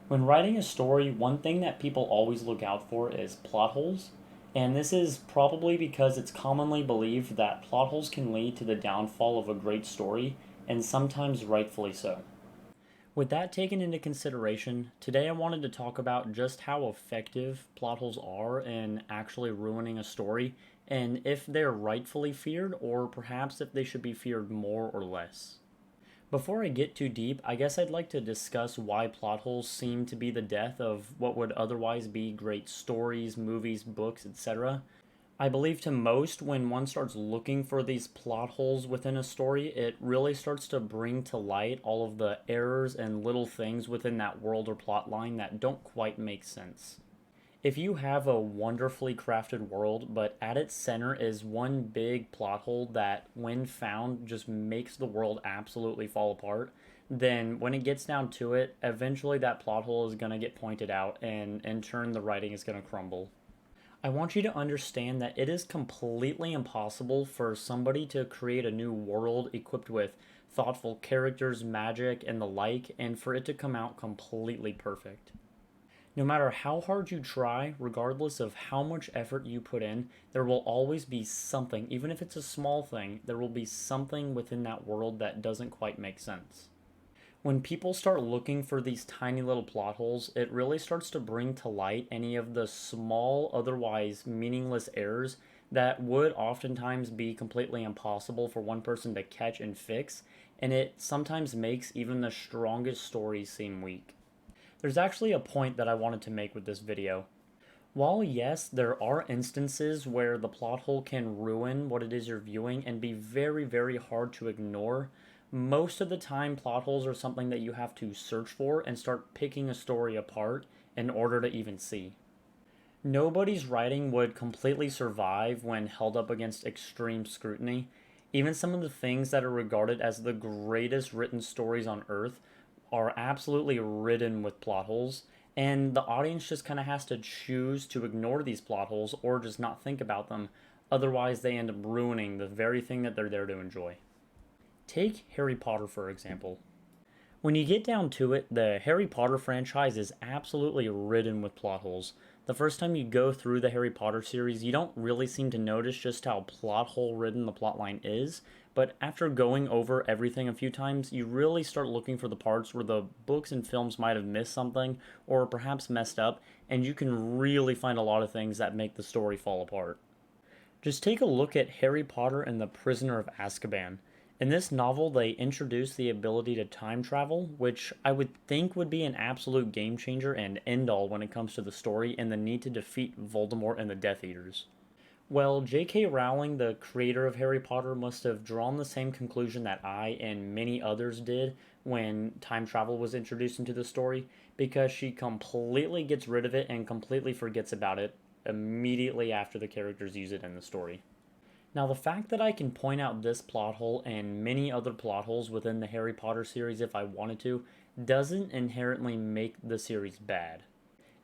When writing a story, one thing that people always look out for is plot holes. And this is probably because it's commonly believed that plot holes can lead to the downfall of a great story, and sometimes rightfully so. With that taken into consideration, today I wanted to talk about just how effective plot holes are in actually ruining a story, and if they're rightfully feared, or perhaps if they should be feared more or less. Before I get too deep, I guess I'd like to discuss why plot holes seem to be the death of what would otherwise be great stories, movies, books, etc. I believe to most, when one starts looking for these plot holes within a story, it really starts to bring to light all of the errors and little things within that world or plot line that don't quite make sense. If you have a wonderfully crafted world, but at its center is one big plot hole that, when found, just makes the world absolutely fall apart, then when it gets down to it, eventually that plot hole is going to get pointed out, and in turn, the writing is going to crumble. I want you to understand that it is completely impossible for somebody to create a new world equipped with thoughtful characters, magic, and the like, and for it to come out completely perfect. No matter how hard you try, regardless of how much effort you put in, there will always be something, even if it's a small thing, there will be something within that world that doesn't quite make sense. When people start looking for these tiny little plot holes, it really starts to bring to light any of the small, otherwise meaningless errors that would oftentimes be completely impossible for one person to catch and fix, and it sometimes makes even the strongest stories seem weak. There's actually a point that I wanted to make with this video. While yes, there are instances where the plot hole can ruin what it is you're viewing and be very, very hard to ignore, most of the time plot holes are something that you have to search for and start picking a story apart in order to even see. Nobody's writing would completely survive when held up against extreme scrutiny. Even some of the things that are regarded as the greatest written stories on earth are absolutely ridden with plot holes, and the audience just kind of has to choose to ignore these plot holes or just not think about them. Otherwise, they end up ruining the very thing that they're there to enjoy. Take Harry Potter, for example. When you get down to it, the Harry Potter franchise is absolutely ridden with plot holes. The first time you go through the Harry Potter series, you don't really seem to notice just how plot hole ridden the plotline is, but after going over everything a few times, you really start looking for the parts where the books and films might have missed something, or perhaps messed up, and you can really find a lot of things that make the story fall apart. Just take a look at Harry Potter and the Prisoner of Azkaban. In this novel, they introduce the ability to time travel, which I would think would be an absolute game changer and end all when it comes to the story and the need to defeat Voldemort and the Death Eaters. Well, J.K. Rowling, the creator of Harry Potter, must have drawn the same conclusion that I and many others did when time travel was introduced into the story, because she completely gets rid of it and completely forgets about it immediately after the characters use it in the story. Now, the fact that I can point out this plot hole and many other plot holes within the Harry Potter series if I wanted to doesn't inherently make the series bad.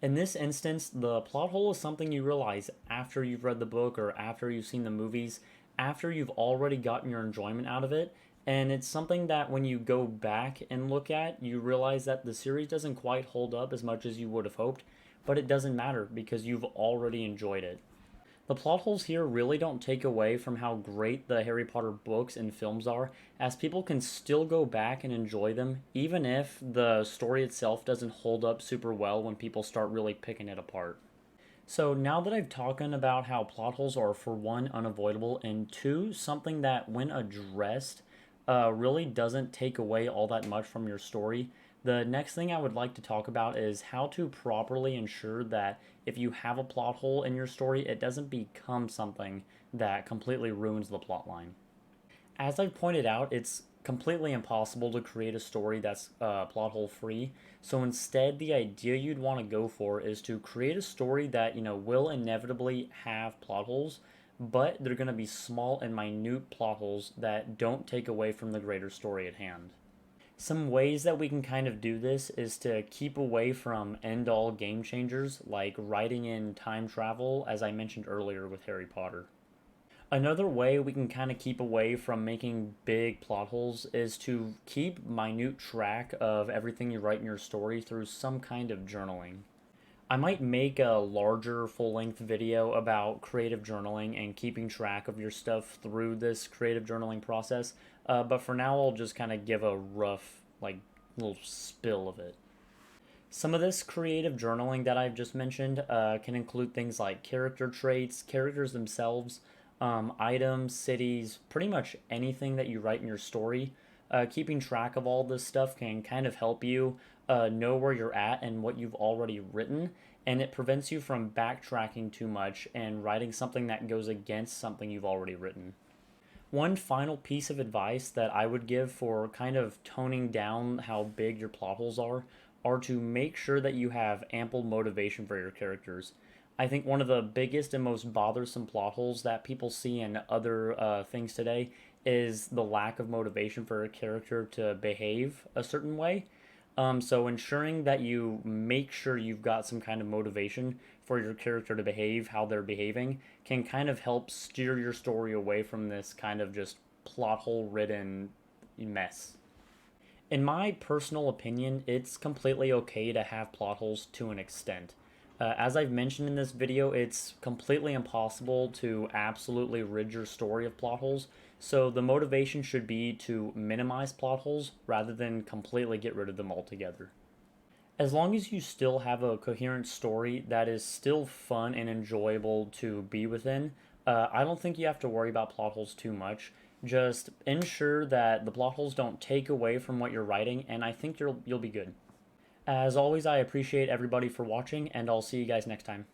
In this instance, the plot hole is something you realize after you've read the book or after you've seen the movies, after you've already gotten your enjoyment out of it, and it's something that when you go back and look at, you realize that the series doesn't quite hold up as much as you would have hoped, but it doesn't matter because you've already enjoyed it. The plot holes here really don't take away from how great the Harry Potter books and films are, as people can still go back and enjoy them, even if the story itself doesn't hold up super well when people start really picking it apart. So now that I've talked about how plot holes are, for one, unavoidable, and two, something that, when addressed, really doesn't take away all that much from your story, the next thing I would like to talk about is how to properly ensure that if you have a plot hole in your story, it doesn't become something that completely ruins the plot line. As I've pointed out, it's completely impossible to create a story that's plot hole free. So instead, the idea you'd want to go for is to create a story that, will inevitably have plot holes, but they're going to be small and minute plot holes that don't take away from the greater story at hand. Some ways that we can kind of do this is to keep away from end all game changers like writing in time travel, as I mentioned earlier with Harry Potter. Another way we can kind of keep away from making big plot holes is to keep minute track of everything you write in your story through some kind of journaling. I might make a larger full length video about creative journaling and keeping track of your stuff through this creative journaling process, but for now I'll just kind of give a rough, like, little spill of it. Some of this creative journaling that I've just mentioned can include things like character traits, characters themselves, items, cities, pretty much anything that you write in your story. Keeping track of all this stuff can kind of help you know where you're at and what you've already written, and it prevents you from backtracking too much and writing something that goes against something you've already written. One final piece of advice that I would give for kind of toning down how big your plot holes are to make sure that you have ample motivation for your characters. I think one of the biggest and most bothersome plot holes that people see in other things today is the lack of motivation for a character to behave a certain way. So ensuring that you make sure you've got some kind of motivation for your character to behave how they're behaving can kind of help steer your story away from this kind of just plot hole ridden mess. In my personal opinion, it's completely okay to have plot holes to an extent. As I've mentioned in this video, it's completely impossible to absolutely rid your story of plot holes, so the motivation should be to minimize plot holes rather than completely get rid of them altogether. As long as you still have a coherent story that is still fun and enjoyable to be within, I don't think you have to worry about plot holes too much. Just ensure that the plot holes don't take away from what you're writing, and I think you'll be good. As always, I appreciate everybody for watching, and I'll see you guys next time.